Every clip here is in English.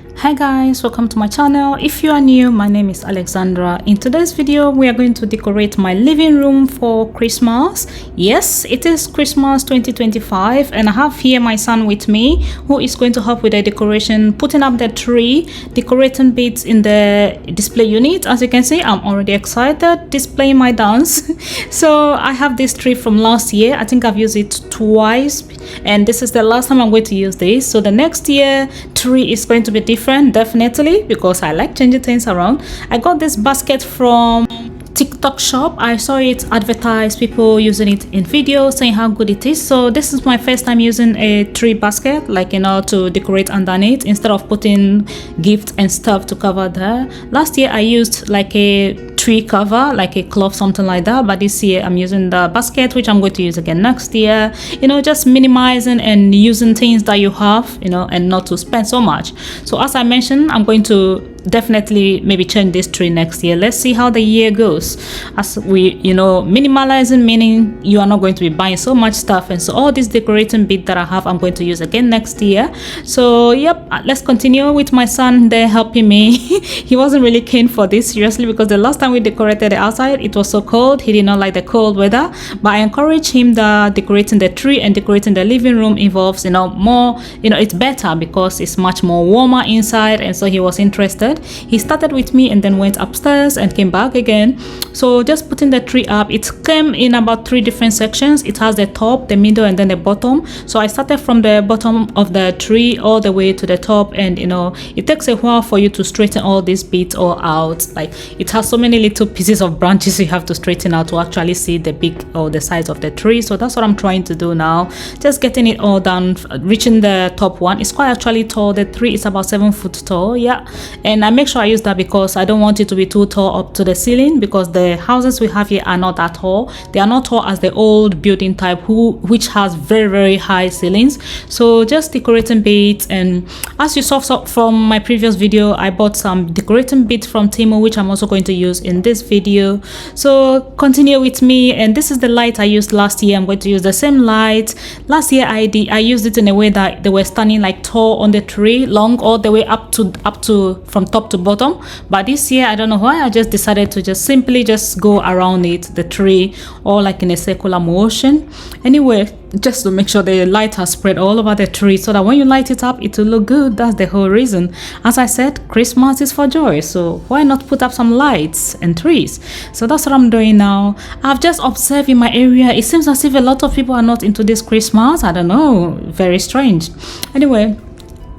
Hi guys, welcome to my channel. If you are new, my name is Alexandra. In today's video we are going to decorate my living room for Christmas. Yes, it is Christmas 2025 and I have here my son with me who is going to help with the decoration, putting up the tree, decorating bits in the display unit. As you can see, I'm already excited displaying my dance. So I have this tree from last year. I think I've used it twice and this is the last time I'm going to use this. So the next year tree is going to be different, definitely, because I like changing things around. I got this basket from TikTok shop. I saw it advertised, people using it in videos, saying how good it is. So this is my first time using a tree basket, like, to decorate underneath instead of putting gifts and stuff to cover there. Last year I used like a tree cover, like a cloth, something like that, but this year I'm using the basket, which I'm going to use again next year. Just minimizing and using things that you have, and not to spend so much. So as I mentioned, I'm going to definitely maybe change this tree next year. Let's see how the year goes. As we minimalizing, meaning you are not going to be buying so much stuff, and so all this decorating bit that I have, I'm going to use again next year. So yep, let's continue with my son there helping me. He wasn't really keen for this, seriously, because the last time we decorated the outside, it was so cold. He did not like the cold weather, but I encourage him that decorating the tree and decorating the living room involves more, it's better because it's much more warmer inside, and so he was interested. He started with me and then went upstairs and came back again. So just putting the tree up, it came in about 3 different sections. It has the top, the middle, and then the bottom. So I started from the bottom of the tree all the way to the top, and it takes a while for you to straighten all these bits all out. Like, it has so many little pieces of branches you have to straighten out to actually see the big or the size of the tree. So that's what I'm trying to do now, just getting it all done, reaching the top one. It's quite actually tall. The tree is about 7 foot tall, yeah, and I make sure I use that because I don't want it to be too tall up to the ceiling, because the houses we have here are not that tall. They are not tall as the old building type which has very, very high ceilings. So just decorating bits, and as you saw from my previous video, I bought some decorating bits from TEMU, which I'm also going to use in this video. So continue with me, and this is the light I used last year. I'm going to use the same light. Last year I used it in a way that they were standing like tall on the tree, long all the way up to from top to bottom, but this year I don't know why I just decided to just simply go around the tree, or like in a circular motion. Anyway, just to make sure the light has spread all over the tree so that when you light it up, it will look good. That's the whole reason. As I said, Christmas is for joy, so why not put up some lights and trees? So that's what I'm doing now. I've just observed in my area, it seems as if a lot of people are not into this Christmas. I don't know, very strange. Anyway,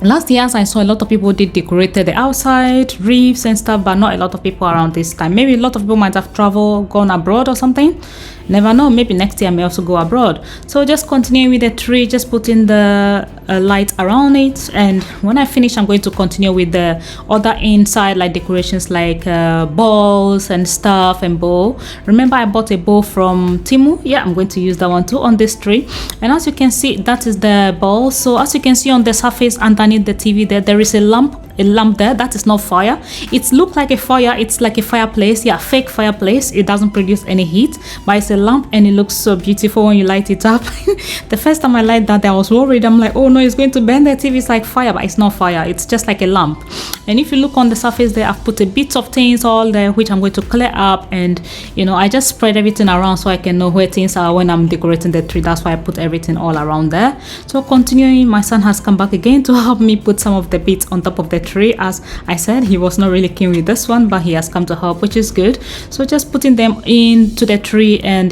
last year I saw a lot of people did decorated the outside, reefs and stuff, but not a lot of people around this time. Maybe a lot of people might have traveled, gone abroad or something. Never know, maybe next year I may also go abroad. So just continuing with the tree, just putting the light around it, and when I finish I'm going to continue with the other inside, like decorations like balls and stuff and bow. Remember, I bought a bow from TEMU. Yeah, I'm going to use that one too on this tree. And as you can see, that is the ball. So as you can see on the surface underneath the TV there is a lamp there. That is not fire. It looks like a fire. It's like a fireplace. Yeah, fake fireplace. It doesn't produce any heat, but it's a lamp and it looks so beautiful when you light it up. The first time I light that, I was worried. I'm like, oh no, it's going to burn the TV. It's like fire, but it's not fire. It's just like a lamp. And if you look on the surface there, I've put a bit of things all there, which I'm going to clear up, and I just spread everything around so I can know where things are when I'm decorating the tree. That's why I put everything all around there. So continuing, my son has come back again to help me put some of the bits on top of the tree. As I said, he was not really keen with this one, but he has come to help, which is good. So just putting them into the tree, and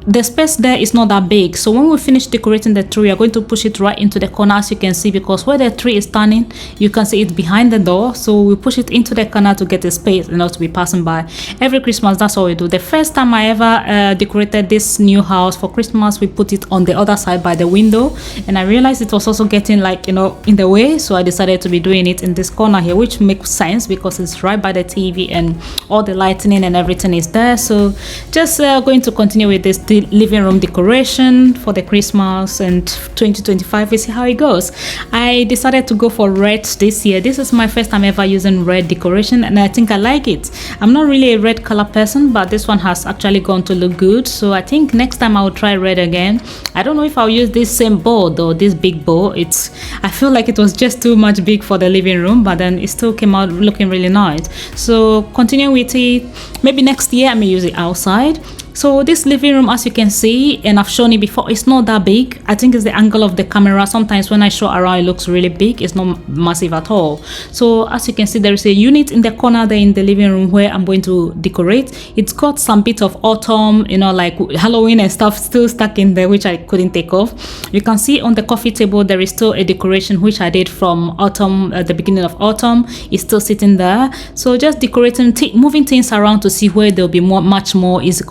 the space there is not that big. So when we finish decorating the tree, we are going to push it right into the corner, as you can see, because where the tree is standing, you can see it behind the door. So we push it into the corner to get a space, to be passing by. Every Christmas, that's what we do. The first time I ever decorated this new house for Christmas, we put it on the other side by the window, and I realized it was also getting like in the way, so I decided to be doing it in this corner here, which makes sense because it's right by the TV and all the lighting and everything is there. So just going to continue with this the living room decoration for the Christmas and 2025. We see how it goes. I decided to go for red this year. This is my first time ever using red decoration, and I think I like it. I'm not really a red color person, but this one has actually gone to look good, so I think next time I will try red again. I don't know if I'll use this same bowl though, this big bowl. I feel like it was just too much big for the living room, but then it still came out looking really nice. So continue with it. Maybe next year I may use it outside. So this living room, as you can see, and I've shown it before, it's not that big. I think it's the angle of the camera. Sometimes when I show around, it looks really big. It's not massive at all. So as you can see, there is a unit in the corner there in the living room where I'm going to decorate. It's got some bit of autumn, you know, like Halloween and stuff still stuck in there, which I couldn't take off. You can see on the coffee table, there is still a decoration which I did from autumn, at the beginning of autumn. It's still sitting there. So just decorating, moving things around to see where there'll be much more easy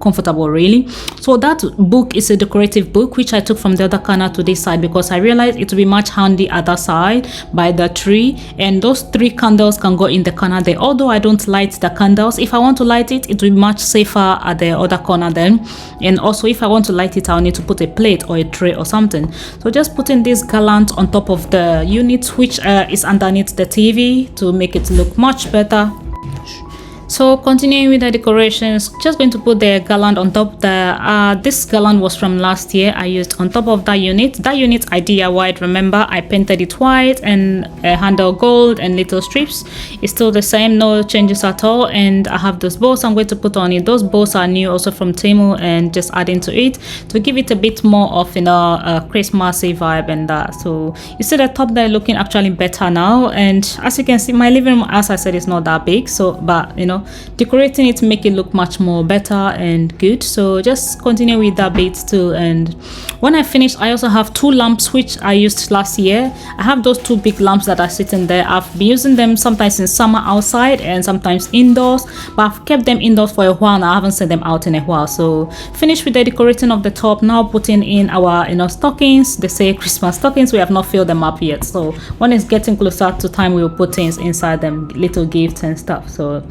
comfortable really. So that book is a decorative book which I took from the other corner to this side because I realized it would be much handy at that side by the tree, and those 3 candles can go in the corner there. Although I don't light the candles, if I want to light it, it will be much safer at the other corner then. And also if I want to light it, I'll need to put a plate or a tray or something. So just putting this garland on top of the unit which is underneath the TV to make it look much better. So continuing with the decorations, just going to put the garland on top. This garland was from last year. I used on top of that unit. That unit I DIY'd, remember, I painted it white and handle gold and little strips. It's still the same, no changes at all. And I have those bows I'm going to put on it. Those bows are new also from TEMU, and just adding to it to give it a bit more of, you know, a Christmassy vibe and that. So you see the top there looking actually better now. And as you can see, my living room, as I said, is not that big, so but you know, decorating it to make it look much more better and good. So just continue with that bit too. And when I finish, I also have 2 lamps which I used last year. I have those 2 big lamps that are sitting there. I've been using them sometimes in summer outside and sometimes indoors, but I've kept them indoors for a while and I haven't sent them out in a while. So finished with the decorating of the top. Now putting in our, you know, stockings. They say Christmas stockings, we have not filled them up yet, so when it's getting closer to time, we will put things inside them, little gifts and stuff. So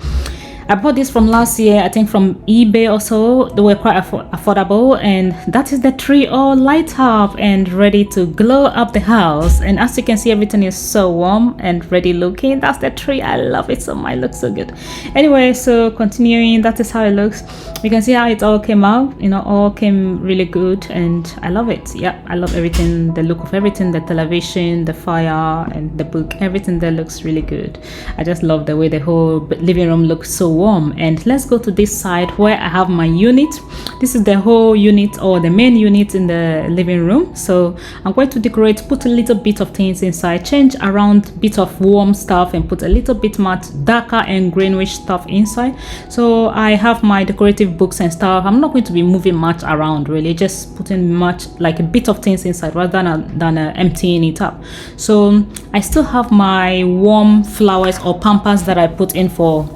I bought this from last year, I think from eBay or so. They were quite affordable, and that is the tree all light up and ready to glow up the house. And as you can see, everything is so warm and ready looking. That's the tree. I love it so much. It looks so good. Anyway, so continuing, that is how it looks. You can see how it all came out, you know, all came really good, and I love it. Yeah, I love everything, the look of everything, the television, the fire, and the book. Everything there looks really good. I just love the way the whole living room looks so warm. And let's go to this side where I have my unit. This is the whole unit, or the main unit in the living room. So I'm going to decorate, put a little bit of things inside, change around bit of warm stuff, and put a little bit much darker and greenish stuff inside. So I have my decorative books and stuff. I'm not going to be moving much around really, just putting much like a bit of things inside rather than emptying it up. So I still have my warm flowers or pampers that I put in for,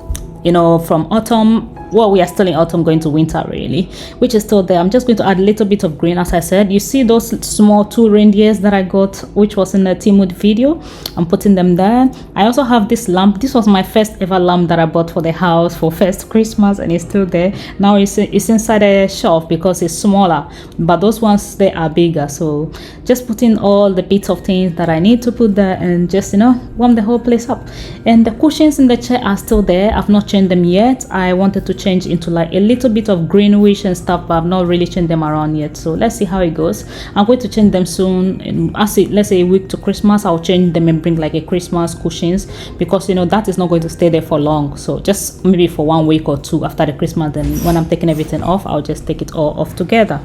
you know, from autumn. Well, we are still in autumn going to winter really, which is still there. I'm just going to add a little bit of green. As I said, you see those small 2 reindeers that I got, which was in the TEMU video. I'm putting them there. I also have this lamp. This was my first ever lamp that I bought for the house for first Christmas, and it's still there. Now it's inside a shelf because it's smaller, but those ones, they are bigger. So just putting all the bits of things that I need to put there, and just, you know, warm the whole place up. And the cushions in the chair are still there. I've not changed them yet. I wanted to change into like a little bit of greenish and stuff, but I've not really changed them around yet. So let's see how it goes. I'm going to change them soon. And let's say a week to Christmas, I'll change them and bring like a Christmas cushions, because you know that is not going to stay there for long. So just maybe for 1 week or 2 after the Christmas, then when I'm taking everything off, I'll just take it all off together.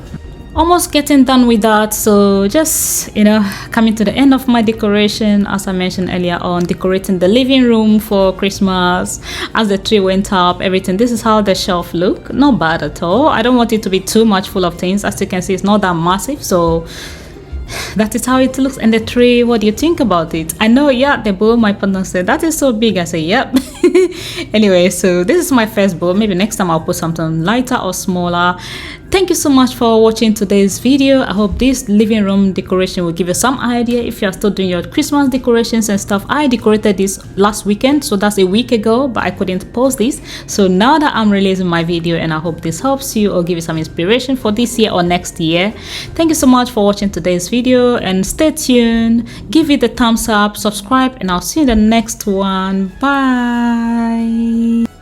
Almost getting done with that. So just, you know, coming to the end of my decoration. As I mentioned earlier on, decorating the living room for Christmas. As the tree went up, everything, this is how the shelf look. Not bad at all. I don't want it to be too much full of things. As you can see, it's not that massive, so that is how it looks. And the tree, what do you think about it? I know, yeah, the bowl, my partner said that is so big. I say, yep. Anyway, so this is my first bowl. Maybe next time I'll put something lighter or smaller. Thank you so much for watching today's video. I hope this living room decoration will give you some idea if you are still doing your Christmas decorations and stuff. I decorated this last weekend, so that's a week ago, but I couldn't post this. So now that I'm releasing my video, and I hope this helps you or give you some inspiration for this year or next year. Thank you so much for watching today's video, and stay tuned, give it a thumbs up, subscribe, and I'll see you in the next one. Bye.